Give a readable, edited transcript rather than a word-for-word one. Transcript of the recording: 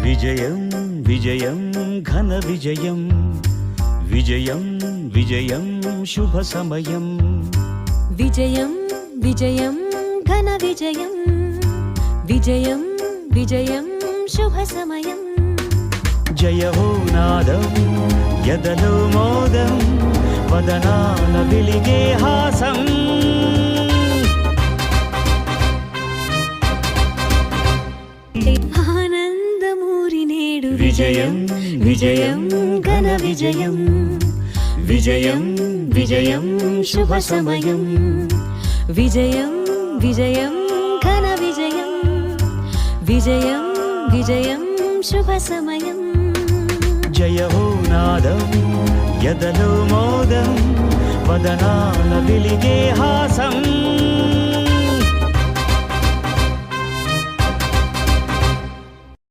విజయం విజయం ఘన విజయం విజయం విజయం శుభ సమయం విజయం విజయం ఘన విజయం విజయం విజయం శుభ సమయం జయహో నాదం యదలో మోదం వదనాన వెలిగే హాసం ఆనందమూరి నేడు విజయం విజయం ఘన విజయం విజయం విజయం శుభ సమయం విజయం విజయం ఘన విజయం విజయం విజయం శుభ సమయం జయహో నాదం యదలో మోదం వదనాన వెలిగే హాసం